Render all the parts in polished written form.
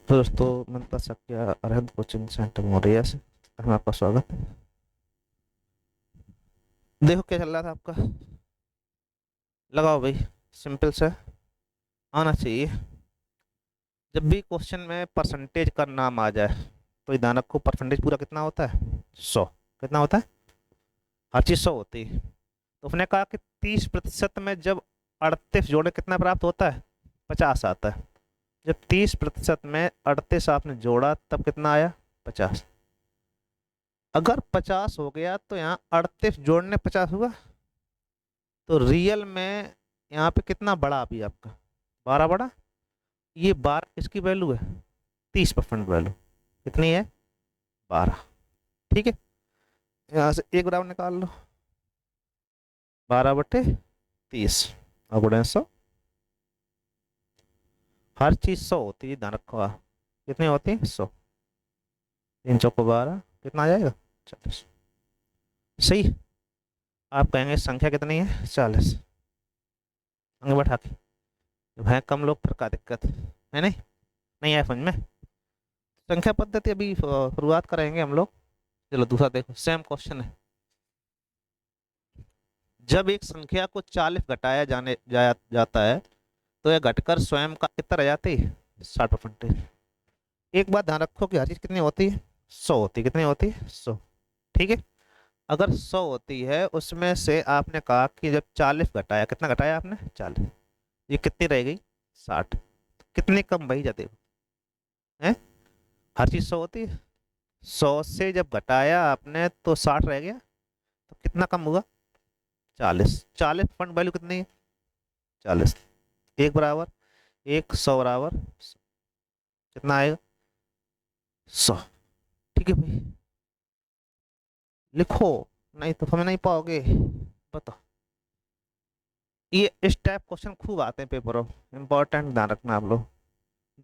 तो दोस्तों मनता सक्या अरहंत कोचिंग सेंटर मोरिया से में आपका स्वागत है। देखो क्या चल रहा था आपका। लगाओ भाई। सिंपल से आना चाहिए। जब भी क्वेश्चन में परसेंटेज का नाम आ जाए तो ये ध्यान रखो, परसेंटेज पूरा कितना होता है? 100। कितना होता है? हर चीज 100 होती है। तो उसने कहा कि 30% में जब 38 जोड़े कितना प्राप्त होता है? 50 आता है। जब 30% में 38 आपने जोड़ा तब कितना आया? 50। अगर 50 हो गया तो यहाँ 38 जोड़ने 50 हुआ। तो रियल में यहाँ पे कितना बड़ा अभी आपका? 12 बड़ा। ये 12 किसकी वैल्यू है? 30% वैल्यू। कितनी है? 12। ठीक है। यहाँ से एक बराबर निकाल लो। 12/30 और गुणे 100। हर चीज 100 होती है, ध्यान रखो आप। कितनी होती है? 100। 3 चौको 12 कितना आ जाएगा? 40। सही। आप कहेंगे संख्या कितनी है? 40। आगे बढ़ा के है कम लोग फिर का दिक्कत है? नहीं, नहीं आया समझ में। संख्या पद्धति अभी शुरुआत करेंगे हम लोग। चलो दूसरा देखो, सेम क्वेश्चन है। जब एक संख्या को 40 घटाया जाता है तो यह घटकर स्वयं का कितना रह जाती है? 60%। एक बात ध्यान रखो कि हर चीज कितनी होती है? 100 होती है। कितनी होती है? 100। ठीक है। अगर 100 होती है उसमें से आपने कहा कि जब 40 घटाया, कितना घटाया आपने? 40। ये कितनी रह गई? 60। कितनी कम बही जाती है? हर चीज 100 होती है। 100 से जब घटाया आपने तो 60 रह गया। तो कितना कम हुआ? 40। 40 फंड वैल्यू कितनी है? 40। एक बराबर एक, 100 बराबर 100। कितना आएगा? 100। ठीक है भाई, लिखो। नहीं तो हमें नहीं पाओगे। बताओ। ये इस टाइप क्वेश्चन खूब आते हैं पेपरों। इंपॉर्टेंट ध्यान रखना आप लोग।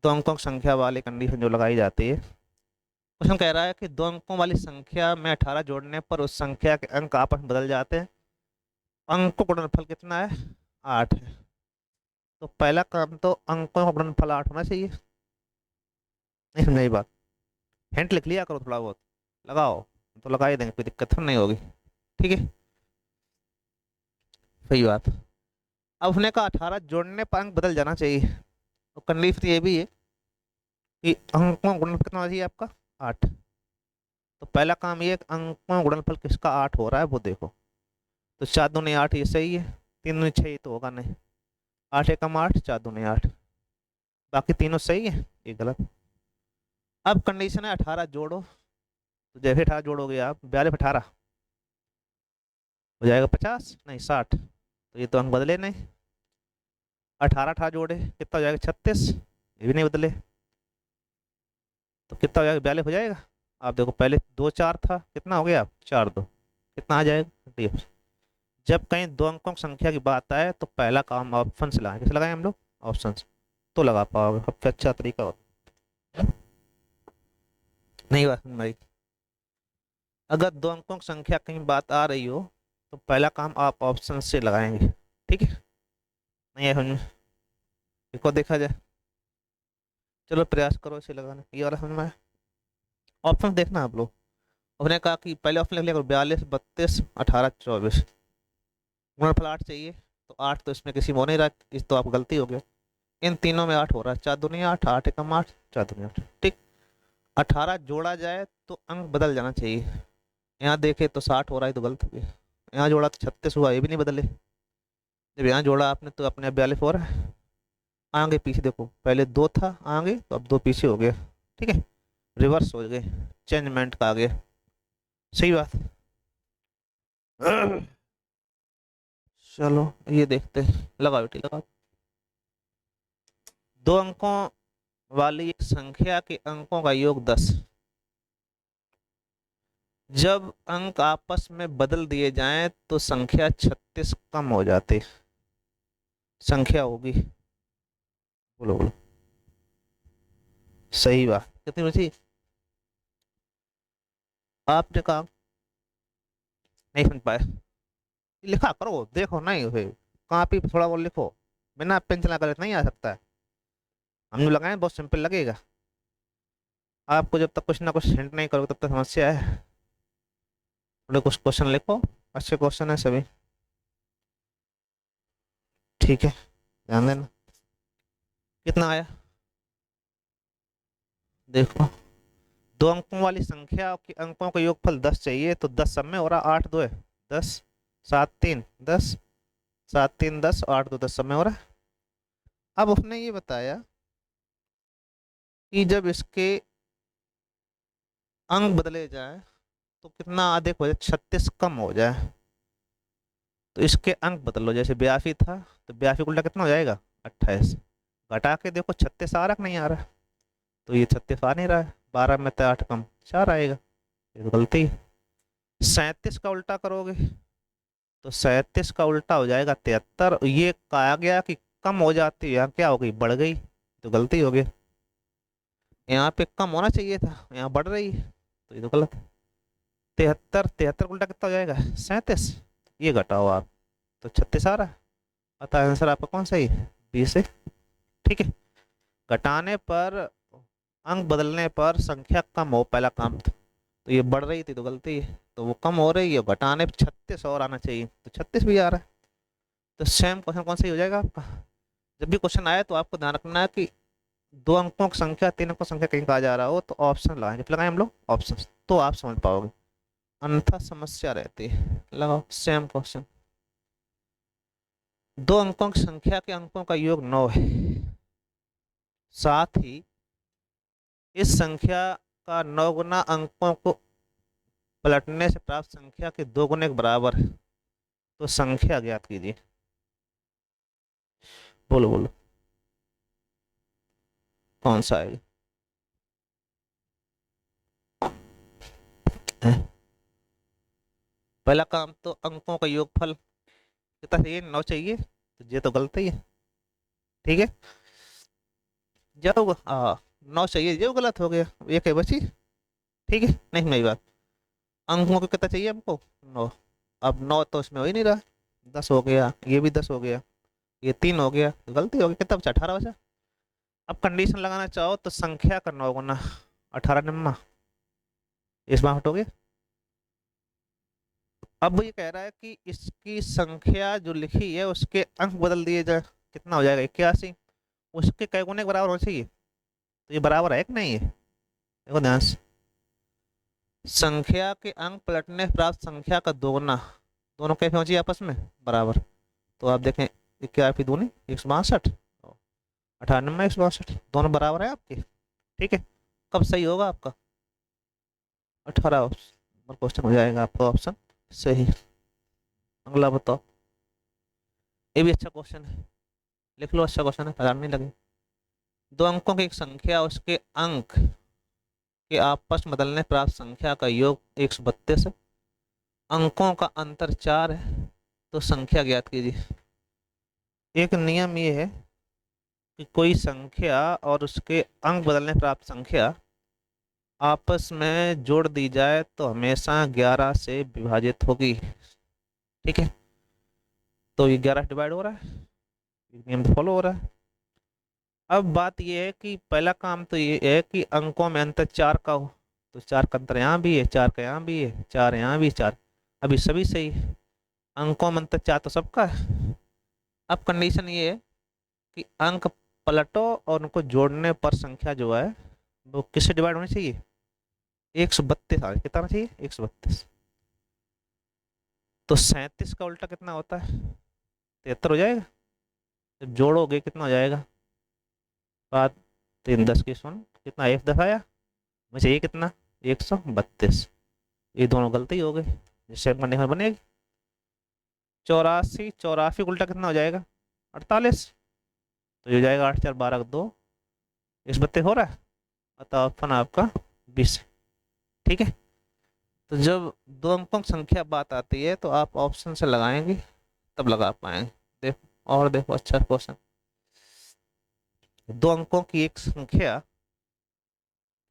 दो अंकों की संख्या वाली कंडीशन जो लगाई जाती है। क्वेश्चन कह रहा है कि दो अंकों वाली संख्या में 18 जोड़ने पर उस संख्या के अंक आपस में बदल जाते हैं। अंकों का गुणनफल कितना है? 8 है। तो पहला काम तो अंकों का गुणनफल 8 होना चाहिए। नहीं समझाई बात? हिंट लिख लिया करो थोड़ा बहुत। लगाओ तो लगा ही देंगे, कोई दिक्कत तो नहीं होगी। ठीक है। सही बात। अब उसने कहा 18 जोड़ने पर अंक बदल जाना चाहिए। तो कंडीशन ये भी है कि अंकों का गुणनफल कितना होना चाहिए आपका? 8। तो पहला काम ये है कि अंकों का गुणनफल किसका 8 हो रहा है वो देखो। तो 4 दूनी 8, ये सही है। 3 दूनी 6, ये तो होगा नहीं। 8 एकम 8, 4 दूनी 8। बाकी तीनों सही है, ये गलत। अब कंडीशन है 18 जोड़ो। तो जैसे 18 जोड़ोगे आप, 42 हो जाएगा 50, नहीं 60। तो ये तो अंक बदले नहीं। 18 18 जोड़े कितना हो जाएगा? 36। ये भी नहीं बदले। तो कितना हो जाएगा? 42 हो जाएगा। आप देखो पहले 2 4 था, कितना हो गया? 4 2। कितना आ जाएगा? 38। जब कहीं दो अंकों की संख्या की बात आए तो पहला काम ऑप्शन से लगाएं। किसे लगाएं हम लोग? ऑप्शन से। तो लगा पाओगे, सबसे अच्छा तरीका होता है। नहीं बात भाई। अगर दो अंकों की संख्या कहीं बात आ रही हो तो पहला काम आप ऑप्शन से लगाएंगे। ठीक है। नहीं है समझ में? एक और देखा जाए। चलो प्रयास करो इसे लगाने, ये वाला समझ में आया? ऑप्शन देखना आप लोग। उसने कहा कि पहले ऑप्शन लिख लिया करो, 42 32 18 24। गुणनफल 8 चाहिए। तो 8 तो इसमें किसी में हो नहीं रहा, इस तो आप गलती हो गया। इन तीनों में 8 हो रहा है। 4 दूनी 8, 8 एकम 8, 4 दूनी 8। ठीक। 18 जोड़ा जाए तो अंक बदल जाना चाहिए। यहाँ देखे तो 60 हो रहा है, तो गलत हो गया। यहाँ जोड़ा तो 36 हुआ, ये भी नहीं बदले। जब यहाँ जोड़ा आपने तो अपने 42 हो रहा है। आगे पीछे देखो, पहले 2 था आगे, तो अब 2 पीछे हो गया। ठीक है। रिवर्स हो गए, चेंजमेंट का आ गया। सही बात। चलो ये देखते हैं, लगाओ बेटी लगाओ। दो अंकों वाली एक संख्या के अंकों का योग 10। जब अंक आपस में बदल दिए जाएं तो संख्या 36 कम हो जाती। संख्या होगी, बोलो बोलो। सही बात। कितनी बची? आपने कहा नहीं समझ पाया। लिखा करो, देखो नहीं फिर कॉपी पे थोड़ा बहुत लिखो। बिना पेन चला कर नहीं आ सकता है। हम जो लगाए बहुत सिंपल लगेगा। आपको जब तक कुछ ना कुछ हिंट नहीं करोगे तब तक समस्या है। थोड़े कुछ क्वेश्चन लिखो, अच्छे क्वेश्चन है सभी। ठीक है, ध्यान देना। कितना आया देखो। दो अंकों वाली संख्या के अंकों का योगफल 10 चाहिए, तो 10 सब में हो रहा, 8 2 है 10, 7 3 10, 7 3 10, 8 2 10 सब में हो रहा है। अब उसने ये बताया कि जब इसके अंक बदले जाए तो कितना अधिक हो जाए, 36 कम हो जाए। तो इसके अंक बदल लो, जैसे 82 था तो 82 उल्टा कितना हो जाएगा, 28। घटा के देखो 36 आ रहा कि नहीं आ रहा, तो ये 36 आ नहीं रहा है, 12 में से 8 कम 4 आएगा, ये तो गलती है। 37 का उल्टा करोगे तो 37 का उल्टा हो जाएगा 73, ये कहा गया कि कम हो जाती है, यहाँ क्या हो गई, बढ़ गई, तो गलती हो गई। यहाँ पे कम होना चाहिए था, यहाँ बढ़ रही है, तो ये तो गलत है। 73, 73 उल्टा कितना हो जाएगा, 37, ये घटाओ आप, तो 36 आ रहा है। अतः आंसर आपका कौन सा ही है, बी से। ठीक है, घटाने पर, अंक बदलने पर संख्या कम हो, पहला काम तो ये बढ़ रही थी तो गलती है, तो वो कम हो रही है, घटाने पर 36 और आना चाहिए, तो 36 भी आ रहा है। तो सेम क्वेश्चन कौन सा ही हो जाएगा आपका। जब भी क्वेश्चन आए तो आपको ध्यान रखना है कि दो अंकों की संख्या, तीन अंकों की संख्या कहीं कहा जा रहा हो तो ऑप्शन लगाएंगे, फिर लगाएं हम लोग ऑप्शन, तो आप समझ पाओगे, अन्यथा समस्या रहती है। लगाओ सेम क्वेश्चन। दो अंकों की संख्या के अंकों का योग 9 है, साथ ही इस संख्या का 9 गुना अंकों को पलटने से प्राप्त संख्या के 2 गुने के बराबर है, तो संख्या ज्ञात कीजिए। बोलो बोलो, कौन सा आएगा। हैं? पहला काम तो अंकों का योगफल कितना चाहिए, 9 चाहिए, तो ये तो गलती है। ठीक है, जब 9 चाहिए, ये गलत हो गया, एक है बची। ठीक है, नहीं मेरी बात, अंकों को कितना चाहिए हमको, 9। अब 9 तो इसमें हो ही नहीं रहा, 10 हो गया, ये भी 10 हो गया, ये 3 हो गया, तो गलती हो गई, कितना बचा, 18 बचा। अब कंडीशन लगाना चाहो तो संख्या का 9 गुना 18 निम्मा, इस बार हटोगे। अब ये कह रहा है कि इसकी संख्या जो लिखी है उसके अंक बदल दिए जाए, कितना हो जाएगा, 81, उसके कई गुने के बराबर होना चाहिए, तो ये बराबर है कि नहीं है, देखो ध्यान से। संख्या के अंक पलटने से प्राप्त संख्या का दोगुना, दोनों कैसे होना चाहिए आपस में बराबर, तो आप देखें, क्या है दूनी 162, 98 162, दोनों बराबर है आपके। ठीक है, कब सही होगा आपका, 18 नंबर क्वेश्चन हो जाएगा आपका ऑप्शन सही। अगला बताओ, ये भी अच्छा क्वेश्चन है, लिख लो, अच्छा क्वेश्चन है, पता नहीं लगे। दो अंकों की एक संख्या, उसके अंक के आपस में बदलने प्राप्त संख्या का योग 132 है, अंकों का अंतर 4 है, तो संख्या ज्ञात कीजिए। एक नियम ये है कि कोई संख्या और उसके अंक बदलने प्राप्त संख्या आपस में जोड़ दी जाए तो हमेशा 11 से विभाजित होगी। ठीक है, तो ये 11 डिवाइड हो रहा है, नियम तो फॉलो हो रहा है। अब बात ये है कि पहला काम तो ये है कि अंकों में अंतर 4 का हो, तो 4 का अंतर यहाँ भी है, 4 का यहाँ भी है, 4 यहाँ भी 4, अभी सभी सही है, अंकों में अंतर 4 तो सबका है। अब कंडीशन ये है कि अंक पलटो और उनको जोड़ने पर संख्या जो है वो किससे डिवाइड होनी चाहिए, 132 आ, कितना चाहिए 132, तो 37 का उल्टा कितना होता है, 73 हो जाएगा। जब जोड़ोगे कितना हो जाएगा, 5 3 10 की सुन, कितना 1 10 आया, मुझे ये कितना 132, ये दोनों गलती हो गई, जिससे कंडीशन बनेगी। 84, 84 उल्टा कितना हो जाएगा 48, तो ये हो जाएगा 8 4 12 2, 132 हो रहा है, अतः ऑप्शन आपका 20। ठीक है, तो जब दो अंकों की संख्या बात आती है तो आप ऑप्शन से लगाएंगे तब लगा पाएंगे। देखो और देखो, अच्छा क्वेश्चन। दो अंकों की एक संख्या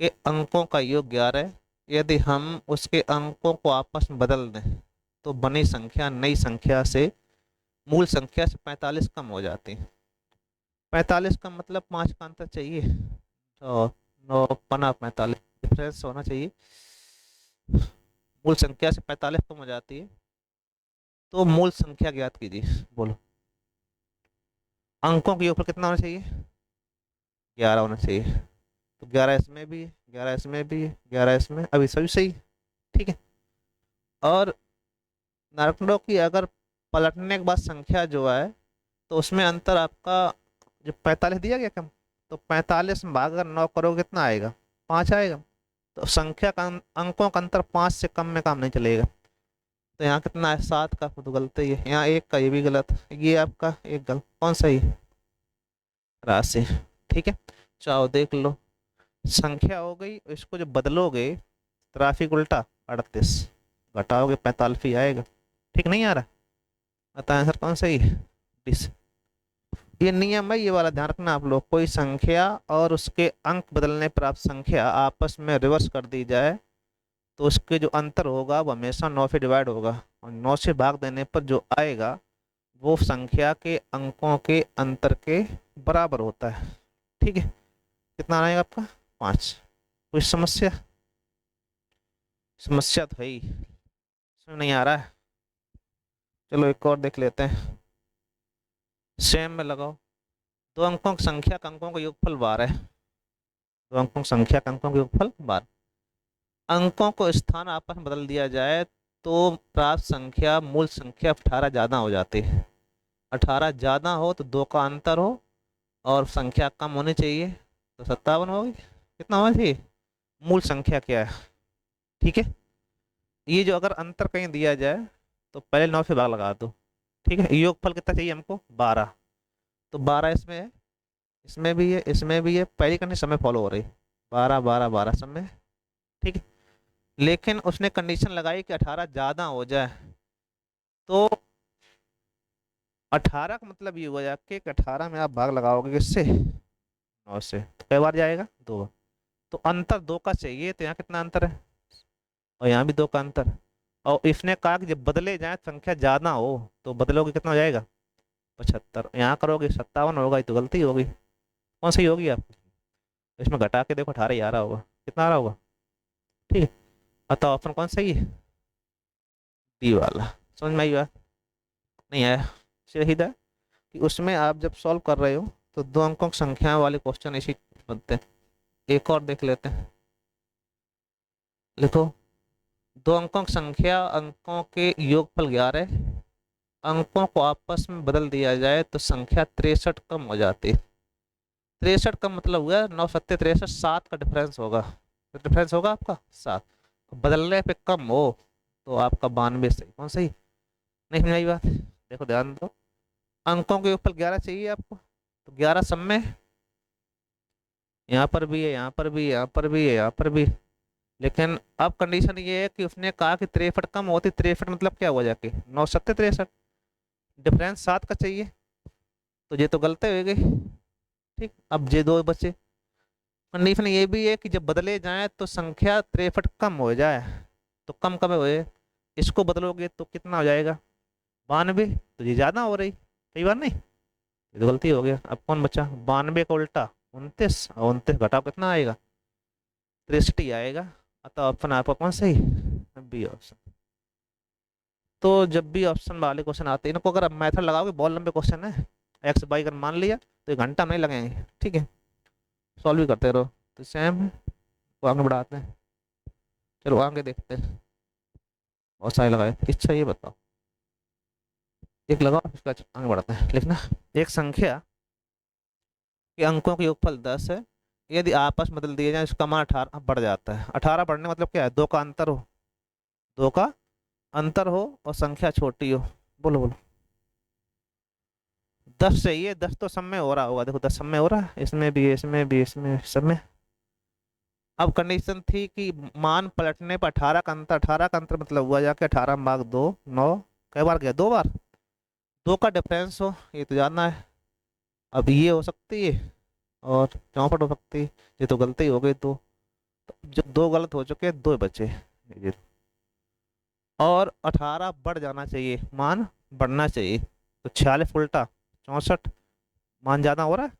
के अंकों का योग 11 है, यदि हम उसके अंकों को आपस में बदल दें तो बनी संख्या नई संख्या से, मूल संख्या से 45 कम हो जाती है। 45 का मतलब 5 का अंतर चाहिए, तो 9 पना 45 डिफरेंस होना चाहिए। मूल संख्या से 45 कम हो जाती है, तो मूल संख्या ज्ञात कीजिए। बोलो। अंकों के ऊपर कितना होना चाहिए? 11 होना चाहिए। तो 11 इसमें भी है, 11 इसमें भी है, 11 इसमें, अभी सभी सही। ठीक है। और नारकंडों की अगर पलटने के बाद संख्या जो है, तो उसमें अंतर आपका जो 45 दिया गया कम, तो 45 में भाग अगर 9 करोगे कितना आएगा? 5 आएगा। तो संख्या का अंकों का अंतर 5 से कम में काम नहीं चलेगा। तो यहाँ कितना है? 7 का, तो गलत है ये। यहाँ 1 का, ये भी गलत। ये आपका एक गलत, कौन सही? राशि। ठीक है, चाहो देख लो। संख्या हो गई, इसको जब बदलोगे ट्रैफिक उल्टा 38, घटाओगे 45 ही आएगा। ठीक नहीं आ रहा? बताएं सर कौन सही है? डिस। ये नियम है, ये वाला ध्यान रखना आप लोग। कोई संख्या और उसके अंक बदलने पर आप संख्या आपस में रिवर्स कर दी जाए, तो उसके जो अंतर होगा वो हमेशा 9 से डिवाइड होगा, और 9 से भाग देने पर जो आएगा वो संख्या के अंकों के अंतर के बराबर होता है। ठीक है, कितना आएगा आपका? 5। कोई समस्या? समस्या तो है ही, समझ नहीं आ रहा है? चलो एक और देख लेते हैं। सेम में लगाओ। दो अंकों की संख्या का अंकों का योगफल 12 है। दो अंकों की संख्या का अंकों का योगफल 12। अंकों को स्थान आपस में बदल दिया जाए तो प्राप्त संख्या मूल संख्या 18 ज्यादा हो जाती है। 18 ज्यादा हो तो 2 का अंतर हो, और संख्या कम होनी चाहिए, तो 57 होगी। कितना होना चाहिए? मूल संख्या क्या है? ठीक है, ये जो अगर अंतर कहीं दिया जाए तो पहले 9 से भाग लगा दो। ठीक है, योगफल कितना चाहिए हमको? 12। तो 12 इसमें है, इसमें भी है, इसमें भी है, पहली कंडीशन में फॉलो हो रही। 12 12 12 सब में। ठीक है, लेकिन उसने कंडीशन लगाई कि 18 ज्यादा हो जाए। तो 18 का मतलब ये हुआ जाके कि 18 में आप भाग लगाओगे किससे? 9 से। तो कई बार जाएगा? 2 बार। तो अंतर 2 का चाहिए, तो यहाँ कितना अंतर है? और यहाँ भी 2 का अंतर। और इसने कहा कि जब बदले जाए संख्या ज्यादा हो, तो बदलोगे कितना हो जाएगा? 75। यहाँ करोगे 57 होगा, ये तो गलती होगी। कौन सी होगी आप? इसमें घटा के देखो, 18 ही आ रहा होगा। कितना आ रहा होगा? ठीक है, अतः ऑप्शन कौन सही है? डी वाला। समझ में आई बात? नहीं आया? सीधा है कि उसमें आप जब सॉल्व कर रहे हो तो दो अंकों की संख्या वाले क्वेश्चन इसी बनते हैं। एक और देख लेते हैं। लिखो। दो अंकों की संख्या, अंकों के योगफल 11, अंकों को आपस में बदल दिया जाए तो संख्या 63 कम हो जाती है। 63 का मतलब हुआ 9 सत्ते 63, 7 का डिफरेंस होगा। डिफरेंस होगा आपका 7। बदलने पे कम हो तो आपका 92 सही। कौन सही? नहीं समझ आई बात? देखो ध्यान दो। अंकों के ऊपर 11 चाहिए आपको, तो 11 सब में, यहाँ पर भी है, यहाँ पर भी, यहाँ पर भी है, यहाँ पर भी। लेकिन अब कंडीशन ये है कि उसने कहा कि 63 कम होती। 63 मतलब क्या हुआ जाके? 9 सत्ते 63, डिफरेंस 7 का चाहिए, तो ये तो गलती हो गई। ठीक, अब ये दो बचे। कंडीशन ये भी है कि जब बदले जाए तो संख्या 63 कम हो जाए। तो कम कब हो? इसको बदलोगे तो कितना हो जाएगा? 92। तो ये ज्यादा हो रही, कई बार नहीं, ये तो गलती हो गया। अब कौन बचा? 92 का उल्टा 29, और 29 घटाओ कितना आएगा? 63 आएगा। अतः ऑप्शन आपका कौन सही? B option. तो जब भी ऑप्शन वाले क्वेश्चन आते हैं, इनको अगर आप मेथड लगाओगे, बहुत लंबे क्वेश्चन है, एक्स वाई अगर मान लिया तो 1 घंटा नहीं लगेंगे। ठीक है, सॉल्व भी करते रहो। तो सेम है, वो आगे बढ़ाते हैं। चलो आगे देखते हैं। बहुत सारे लगाए, इच्छा ये बताओ। एक लगाओ, इसका आगे बढ़ाते हैं। लिखना। एक संख्या के अंकों का योगफल 10 है, यदि आपस में बदल दिए जाए इसका मान 18 बढ़ जाता है। 18 बढ़ने मतलब क्या है? 2 का अंतर हो। 2 का अंतर हो और संख्या छोटी हो। बोलो बोलो। 10 चाहिए। 10 तो सब में हो रहा होगा। देखो 10 सब में हो रहा है, इसमें भी, इसमें भी, इसमें सब में। अब कंडीशन थी कि मान पलटने पर 18 का अंतर। 18 का अंतर मतलब हुआ जाके 18 भाग 2, 9। कई बार गया? 2 बार। 2 का डिफरेंस हो, ये तो जानना है। अब ये हो सकती है और 64 हो सकती है। ये तो गलती हो गई। तो जो 2 गलत हो चुके, 2 बचे। ये और 18 बढ़ जाना चाहिए, मान बढ़ना चाहिए। तो 46 उल्टा 64, मान ज्यादा हो रहा है,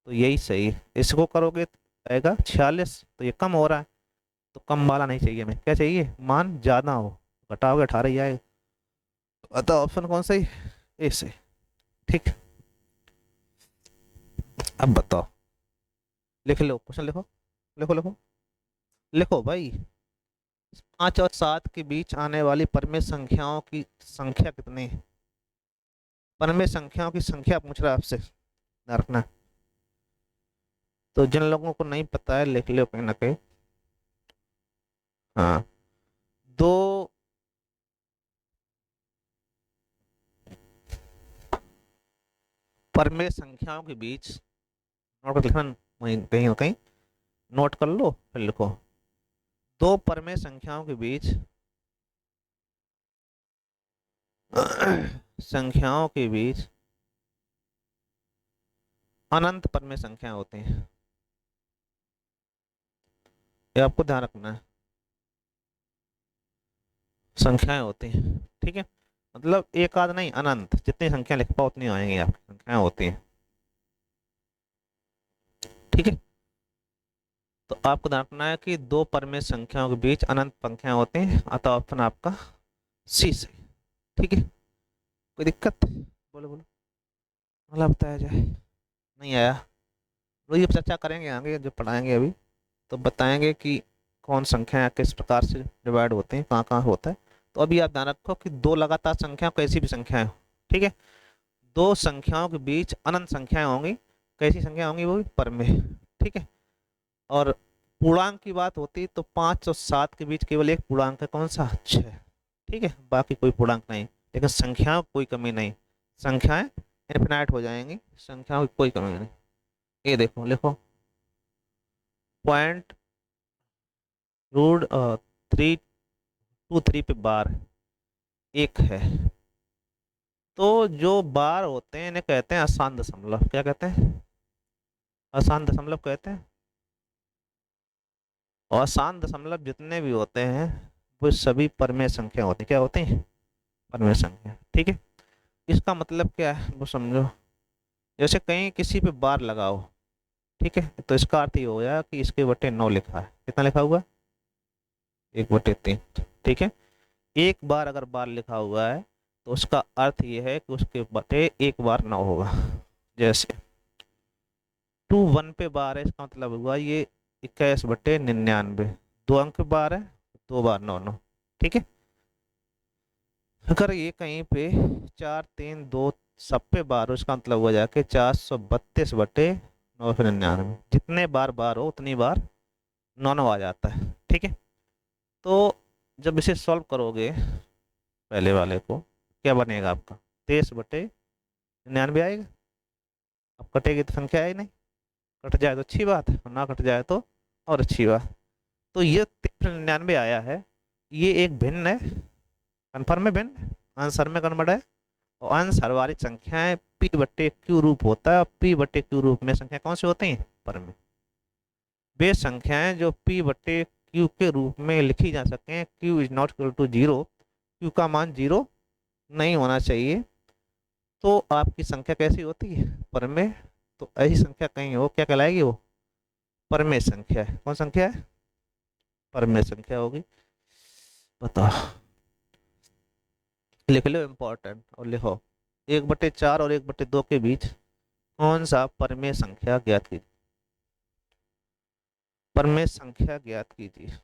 तो यही सही है। इसको करोगे आएगा 46, तो ये कम हो रहा है, तो कम वाला नहीं चाहिए हमें, क्या चाहिए, मान ज्यादा हो, घटाओगे 18 ही आएगा। अतः ऑप्शन कौन सा ही, ए से। ठीक, अब बताओ, लिख लो क्वेश्चन, लिखो लिखो लिखो लिखो भाई। 5 और 7 के बीच आने वाली परमेय संख्याओं की संख्या कितनी है? परमेय संख्याओं की संख्या पूछ रहा है आपसे, ध्यान रखना। तो जिन लोगों को नहीं पता है लिख लो कहीं ना कहीं। हाँ, दो परमेय संख्याओं के बीच, नोट कर लिखना, वहीं कहीं ना कहीं नोट कर लो फिर लिखो। दो परमेय संख्याओं के बीच संख्याओं के बीच अनंत परमेय संख्या होती हैं, ये आपको ध्यान रखना है। संख्याएं होती हैं, ठीक है, मतलब एक आध नहीं, अनंत, जितनी संख्या लिख पाओ उतनी आएंगी आपकी संख्याएं होती हैं, ठीक है। तो आपको ध्यान रखना है कि दो परमेय संख्याओं के बीच अनंत संख्याएं होती हैं, अतः ऑप्शन आपका सी से, ठीक है। कोई दिक्कत, बोलो बोलो, मतलब बताया जाए, नहीं आया, वही अब चर्चा करेंगे आगे जो पढ़ाएंगे अभी, तो बताएंगे कि कौन संख्या किस प्रकार से डिवाइड होते हैं, कहाँ कहाँ होता है। तो अभी आप ध्यान रखो कि दो लगातार संख्या कैसी भी संख्याएं हो, ठीक है, दो संख्याओं के बीच अनंत संख्याएं होंगी, कैसी संख्या होंगी, वो भी परमेय, ठीक है। और पूर्णांक की बात होती तो 5 और 7 के बीच केवल एक पूर्णांक है, कौन सा, 6, ठीक है, बाकी कोई पूर्णांक नहीं, लेकिन संख्याओं की कोई कमी नहीं, संख्याएं इनफिनाइट हो जाएंगी, संख्याओं की कोई कमी नहीं। ये देखो लिखो, पॉइंट रूट 323 पे बार एक है, तो जो बार होते हैं इन्हें कहते हैं अशांत दशमलव, क्या कहते हैं, अशांत दशमलव कहते हैं। और अशांत दशमलव जितने भी होते हैं वो सभी परमेय संख्या होती हैं, क्या होती हैं, परमेय संख्या, ठीक है। इसका मतलब क्या है वो समझो, जैसे कहीं किसी पे बार लगाओ, ठीक है, तो इसका अर्थ ये हो गया कि इसके बटे 9 लिखा है, कितना लिखा हुआ, 1/3, ठीक है। एक बार अगर बार लिखा हुआ है तो उसका अर्थ ये है कि उसके बटे एक बार 9 होगा। जैसे 2 1 पे बार है, इसका मतलब हुआ ये 21/99, 2 अंक पे बार है, 2 बार 9 9, ठीक है। अगर ये कहीं पे 4 3 2 सब पे बार हो, इसका मतलब हुआ जाके 432/999, जितने बार बार हो उतनी बार 9 9 आ जाता है, ठीक है। तो जब इसे सॉल्व करोगे पहले वाले को, क्या बनेगा आपका, 23/99 आएगा। अब कटेगी तो संख्या आई नहीं, कट जाए तो अच्छी बात है, और ना कट जाए तो और अच्छी बात। तो ये 93 आया है, ये एक भिन्न है, कन्फर्म है भिन्न, आंसर में कन्वर्ट है। और आंसर वाली संख्याएं p/q रूप होता है, और p/q रूप में संख्या कौन सी होती है, परमेय। वे संख्याएं जो p/q के रूप में लिखी जा सके, q is not equal to 0, q का मान 0 नहीं होना चाहिए, तो आपकी संख्या कैसी होती है, परमेय। तो ऐसी संख्या कहीं हो, क्या कहलाएगी वो, परमेय संख्या है, कौन संख्या है, परमेय संख्या होगी। बताओ, लिख लो इम्पोर्टेंट, और लिखो 1/4 और 1/2 के बीच कौन सा परमेय संख्या ज्ञात कीजिए, परमेय संख्या ज्ञात कीजिए,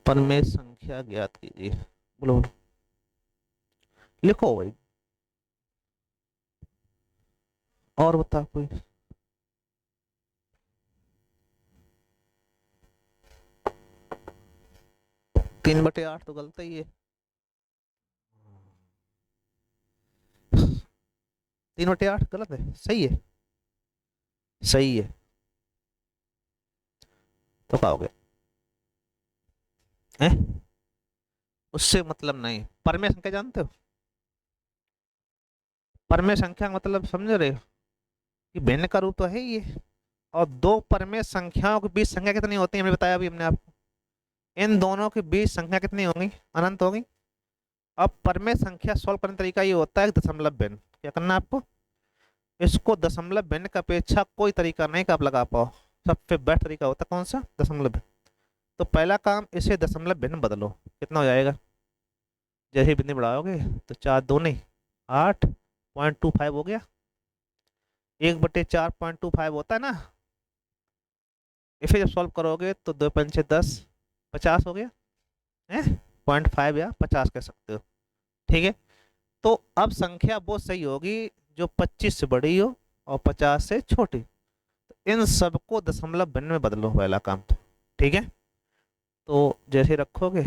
परमेय संख्या ज्ञात कीजिए, बोलो बोलो, लिखो भाई, और बता कोई। 3/8 तो गलत ही है, 3/8 गलत है, सही है, सही है, तो क्या हो गया, है, उससे मतलब नहीं, परमेय संख्या जानते हो, परमेय संख्या का मतलब समझ रहे हो, कि भिन्न का रूप तो है ही ये, और दो परमेय संख्याओं के बीच संख्या कितनी होती है, हमने बताया अभी हमने आपको, इन दोनों के बीच संख्या कितनी होगी, अनंत होगी। अब परमेय संख्या सॉल्व करने का तरीका ये होता है कि दशमलव भिन्न, क्या करना है आपको, इसको दशमलव भिन्न की अपेक्षा कोई तरीका नहीं कि आप लगा पाओ। सबसे बेस्ट तरीका होता है कौन सा? दशमलव भिन्न। तो पहला काम, इसे दशमलव भिन्न बदलो, कितना हो जाएगा? जैसे ही बिंदी बढ़ाओगे तो 4 दूनी 8.25 हो गया। 1/4.25 होता है ना। इसे जब सॉल्व करोगे तो 2×5 = 10, 50 हो गया है। 0.5 या 50 कह सकते हो। ठीक है। तो अब संख्या वो सही होगी जो 25 से बड़ी हो और 50 से छोटी। तो इन सबको दशमलव भिन्न में बदलो, पहला काम तो। ठीक है। तो जैसे रखोगे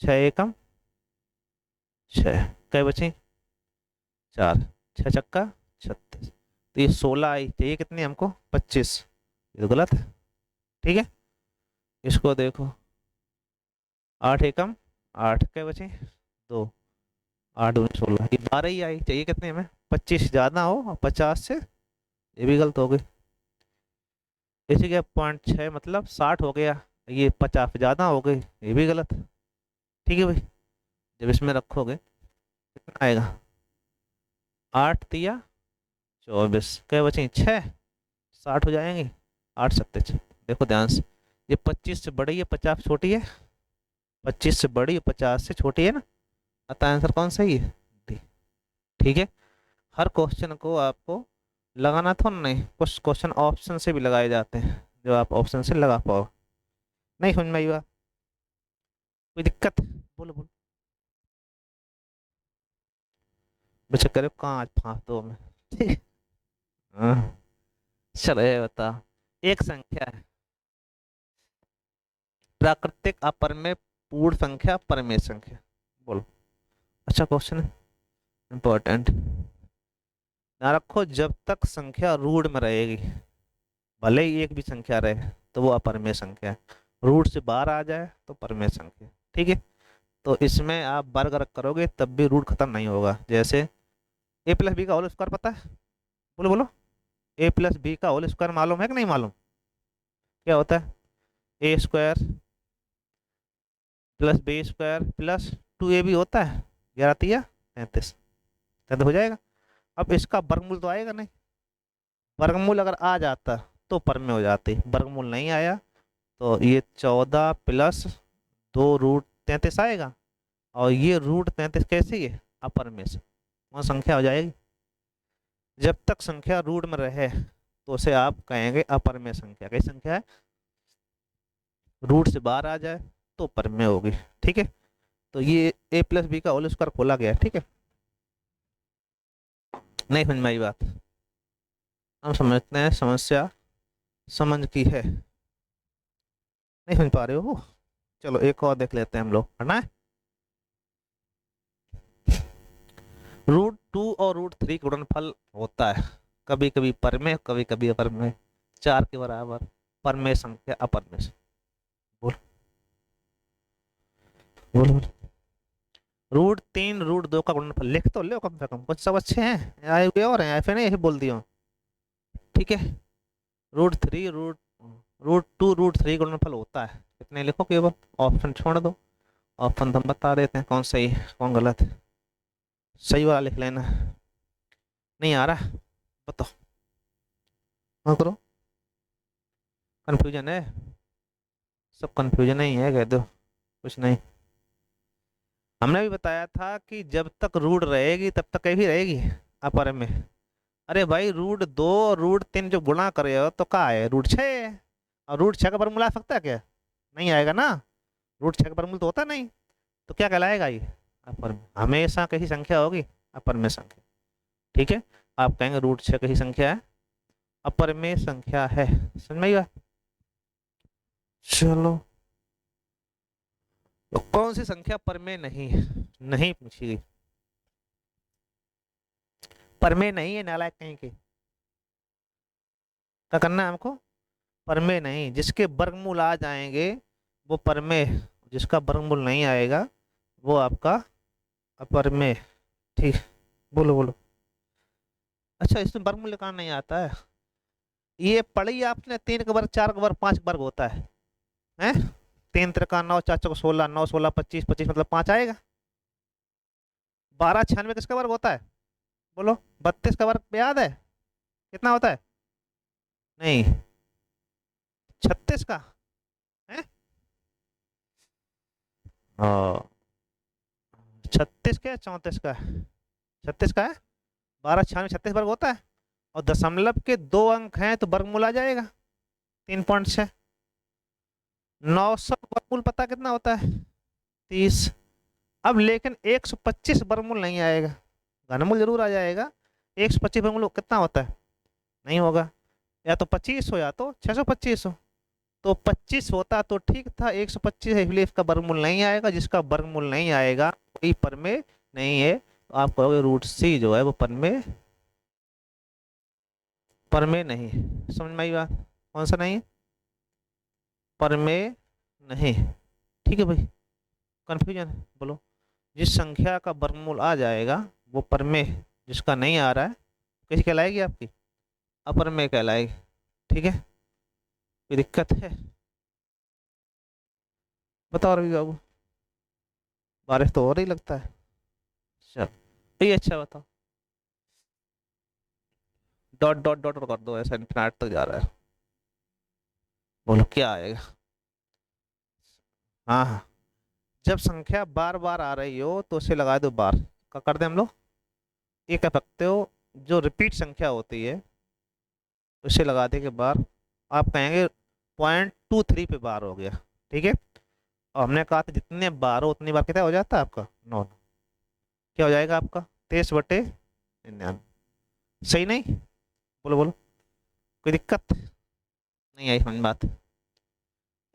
6 एकम 6, कै बची? 4, 6 छक्का 36। तो ये 16 आई, चाहिए कितनी हमको? 25। ये तो गलत है। ठीक है। इसको देखो, 8 एकम 8, कै बची? 2, 8×2 = 16। ये 12 ही आई, चाहिए कितनी हमें? 25 ज्यादा हो और 50 से, ये भी गलत हो गई। इसी के 0.6 मतलब 60 हो गया। ये 50 ज्यादा हो गई, ये भी गलत। ठीक है भाई। जब इसमें रखोगे कितना आएगा? 8×3 = 24, क्या बची? 6, 60 हो जाएंगे। 8×7 = 6। देखो ध्यान से, ये 25 से बड़ी है, 50 छोटी है। 25 से बड़ी है, 50 से छोटी है ना। अतः आंसर कौन सही है? डी। ठीक है। हर क्वेश्चन को आपको लगाना था नहीं, कुछ क्वेश्चन ऑप्शन से भी लगाए जाते हैं जो आप ऑप्शन से लगा पाओ। नहीं समझ में आई बात? कोई दिक्कत? बोलो बोलो। बच्चे करे कहाँ आज फांस दो हमें। ठीक है। हाँ, चलो ये बता। एक संख्या है प्राकृतिक अपरमेय पूर्ण संख्या परमेय संख्या। बोलो। अच्छा क्वेश्चन है, इंपॉर्टेंट। ना रखो, जब तक संख्या रूट में रहेगी, भले ही एक भी संख्या रहे, तो वो अपरमेय संख्या है। रूट से बाहर आ जाए तो परमेय संख्या। ठीक है। तो इसमें आप वर्ग रख करोगे तब भी रूट खत्म नहीं होगा। जैसे a+b का होल स्क्वायर पता है? बोलो बोलो। a+b का होल स्क्वायर मालूम है कि नहीं मालूम? क्या होता है? a² + b² + 2ab होता है। 11×3 = 33। 33 हो जाएगा। अब इसका वर्गमूल तो आएगा नहीं। वर्गमूल अगर आ जाता तो परमेय हो जाती, वर्गमूल नहीं आया तो ये 14 + 2√33 आएगा। और ये √33 कैसी है? अपरमेय से, वहाँ संख्या हो जाएगी। जब तक संख्या रूट में रहे तो उसे आप कहेंगे अपरमेय संख्या। कई संख्या है रूट से बाहर आ जाए तो परमेय होगी। ठीक है। तो ये a+b का होल स्क्वायर खोला गया है। ठीक है। नहीं समझ में आई बात? हम समझते हैं समस्या समझ की है। नहीं समझ पा रहे हो? चलो एक और देख लेते हैं हम लोग, है ना। √2 और √3 गुणनफल होता है, कभी कभी परमेय कभी कभी अपरमेय। 4 के बराबर परमेय संख्या अपरमेय संख्या। बोल बोल बोल। √3 √2 का गुणनफल लिख तो लो कम से कम, कुछ सब अच्छे हैं आए हुए और हैं, ऐसे नहीं ऐसे बोल दियो। ठीक है। √3 √2 √3 गुणनफल होता है, इतने लिखो केवल, ऑप्शन छोड़ दो। ऑप्शन तो हम बता देते हैं कौन सही है कौन गलत है। सही वाला लिख लेना। नहीं आ रहा? बताओ। हाँ करो। कंफ्यूजन है? सब कंफ्यूजन ही है, कह दो कुछ नहीं। हमने भी बताया था कि जब तक रूट रहेगी तब तक कैसी रहेगी? अपर में। अरे भाई √2 और √3 जो गुणा करे हो तो क्या है? √6। और √6 का वर्गमूल आ सकता है क्या? नहीं आएगा ना। √6 का वर्गमूल तो होता नहीं। तो क्या कहलाएगा ये? अपर में। हमेशा कैसी संख्या होगी? अपर में संख्या। ठीक है। आप कहेंगे √6 कैसी संख्या है? अपर में संख्या है। समझ में आई बात? चलो। तो कौन सी संख्या परमेय नहीं है? नहीं पूछी गई। परमेय नहीं है नालायक कहीं के। क्या करना है हमको? परमेय नहीं, जिसके वर्गमूल आ जाएंगे वो परमेय, जिसका वर्गमूल नहीं आएगा वो आपका अपरमेय। ठीक। बोलो बोलो। अच्छा इसमें वर्गमूल कहाँ नहीं आता है? ये पढ़ी आपने, 3 का वर्ग 4 का वर्ग 5 का वर्ग होता है? 3×3 = 9, 4×4 = 16, 9 16 25, 25 मतलब 5 आएगा। 12×96 किसका वर्ग होता है? बोलो, 32 का वर्ग याद है कितना होता है? नहीं, 36 का है। हाँ, 36 का 34 का है? 36 का है। 12 6 में 36 वर्ग होता है। और दशमलव के 2 अंक हैं तो वर्गमूल आ जाएगा 3.6। 900 वर्गमूल पता कितना होता है? 30। अब लेकिन 125 वर्गमूल नहीं आएगा, घनमूल जरूर आ जाएगा। 125 वर्गमूल कितना होता है? नहीं होगा। या तो 25 हो या तो 625 हो। तो 25 होता तो ठीक था, 125 है इसलिए इसका वर्गमूल नहीं आएगा। जिसका वर्गमूल नहीं आएगा वही परमेय नहीं है। तो आप कहोगे रूट सी जो है वो परमेय परमेय नहीं है। समझ में आई बात? कौन सा नहीं है? परमेय नहीं। ठीक है भाई, कंफ्यूजन है? बोलो, जिस संख्या का वर्गमूल आ जाएगा वो परमेय, जिसका नहीं आ रहा है कैसी कहलाएगी आपकी? अपरमेय कहलाएगी। ठीक है, कोई दिक्कत है? बताओ रवि बाबू, बारिश तो हो रही लगता है। चल ये अच्छा बताओ, डॉट डॉट डॉट कर दो, ऐसा इंटरनेट तक जा रहा है। बोलो क्या आएगा? हाँ हाँ, जब संख्या बार बार आ रही हो तो उसे लगा दो बार। क्या कर दे हम लोग? ये कह सकते हो, जो रिपीट संख्या होती है उसे लगा दे के बार। आप कहेंगे 0.23 पे बार हो गया। ठीक है, और हमने कहा था जितने बार हो उतनी बार कितना हो जाता है आपका? 9। क्या हो जाएगा आपका? 23/99। सही नहीं? बोलो बोलो, कोई दिक्कत नहीं आई समझ बात?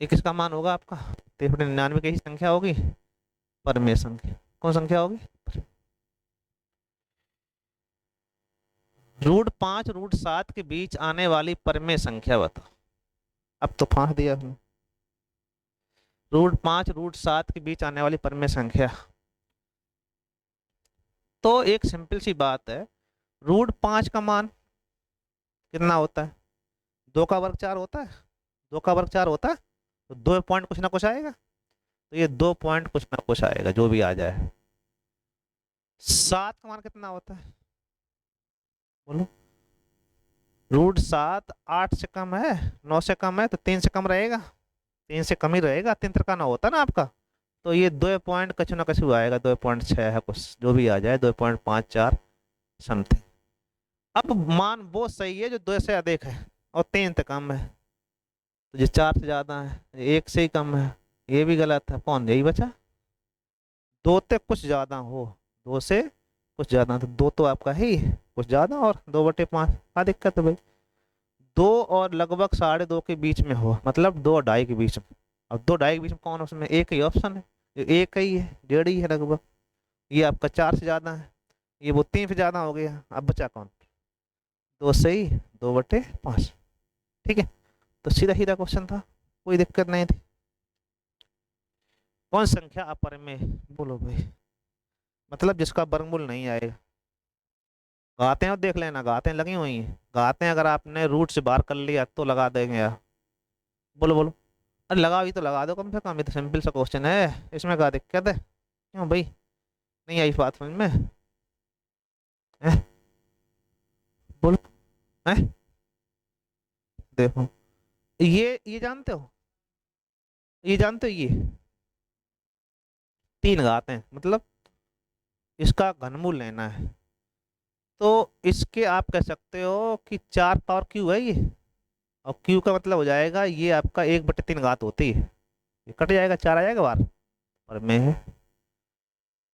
ये किसका मान होगा आपका? 23/99 की ही संख्या होगी, परमेय संख्या। कौन संख्या होगी? √5 √7 के बीच आने वाली परमेय संख्या बताओ। अब तो फांस दिया आपने। √5 √7 के बीच आने वाली परमेय संख्या। तो एक सिंपल सी बात है, √5 का मान कितना होता है? 2 का वर्ग 4 होता है। 2 का वर्ग 4 होता है, तो 2 पॉइंट कुछ ना कुछ आएगा। तो ये 2 पॉइंट कुछ ना कुछ आएगा जो भी आ जाए। 7 का मान कितना होता है? बोलो, √7 8 से कम है, 9 से कम है, तो 3 से कम रहेगा। 3 से कम ही रहेगा, 3 का 9 होता ना आपका। तो ये 2 पॉइंट कछु ना कछु आएगा, 2.6 है कुछ जो भी आ जाए, 2.54 समथिंग। अब मान वो सही है जो 2 से अधिक है और 3 से कम है। तो जो 4 से ज्यादा है, 1 से ही कम है, ये भी गलत है। कौन यही बचा? 2 से कुछ ज्यादा हो, 2 से कुछ ज्यादा, तो 2 तो आपका ही कुछ ज्यादा, और 2/5 क्या दिक्कत है भाई? 2 और लगभग 2.5 के बीच में हो, मतलब 2 और 2.5 के बीच में। अब 2 2.5 के बीच में कौन? उसमें एक ही ऑप्शन है, एक ही है, 1.5 ही है लगभग। ये आपका 4 से ज्यादा है, ये वो 3 से ज्यादा हो गया। अब बचा कौन? 2 सही, 2/5। ठीक है, तो सीधा सीधा क्वेश्चन था, कोई दिक्कत नहीं थी। कौन संख्या अपरमेय? बोलो भाई, मतलब जिसका वर्गमूल नहीं आएगा। गाते हैं और देख लेना, गाते हैं लगी हुई हैं, गाते हैं अगर आपने रूट से बाहर कर लिया तो लगा देंगे यार। बोलो बोलो, अरे लगा भी तो लगा दो कम से कम, ये तो सिंपल सा क्वेश्चन है, इसमें क्या दिक्कत है? क्यों भाई, नहीं आई बात समझ में? हैं? बोलो। हैं? देखो, ये जानते हो, ये जानते हो, ये 3 गाते हैं, मतलब इसका घनमूल लेना है। तो इसके आप कह सकते हो कि 4 पावर क्यू है ये। और क्यू का मतलब हो जाएगा ये आपका 1/3 होती है। ये कट जाएगा, 4 आ जाएगा बार। और में है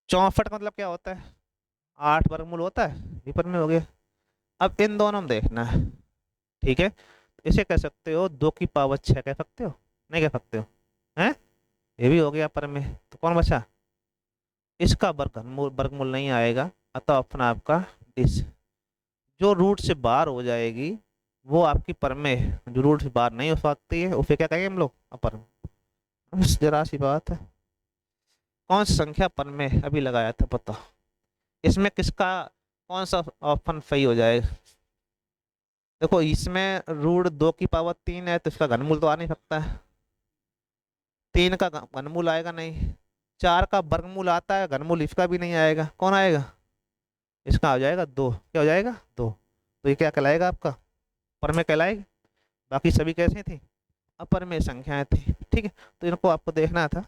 64 का मतलब क्या होता है? 8 वर्गमूल होता है, विपर में हो गया। अब इन दोनों में देखना है। ठीक है, इसे कह सकते हो 2 की पावर 6 कह सकते हो, नहीं कह सकते हो? हैं? ये भी हो गया पर में, तो कौन बचा? इसका वर्गमूल वर्गमूल नहीं आएगा, अतः ऑप्शन आपका डिस। जो रूट से बाहर हो जाएगी वो आपकी परमेय है, जो रूट से बाहर नहीं हो सकती है उसे क्या कहेंगे हम लोग? अपर। बस जरा सी बात है। कौन सी संख्या परमेय है? अभी लगाया था पता। इसमें किसका, कौन सा ऑप्शन सही हो जाएगा? देखो, इसमें √2 की पावर 3 है तो इसका घनमूल तो आ नहीं सकता है। 3 का घनमूल आएगा नहीं। 4 का वर्गमूल आता है, घनमूल इसका भी नहीं आएगा। कौन आएगा? इसका हो जाएगा 2, क्या हो जाएगा 2। तो ये क्या कहलाएगा आपका, अपर में कहलाएगी। बाकी सभी कैसे थे, अपर में संख्याएं थी, ठीक है। तो इनको आपको देखना था,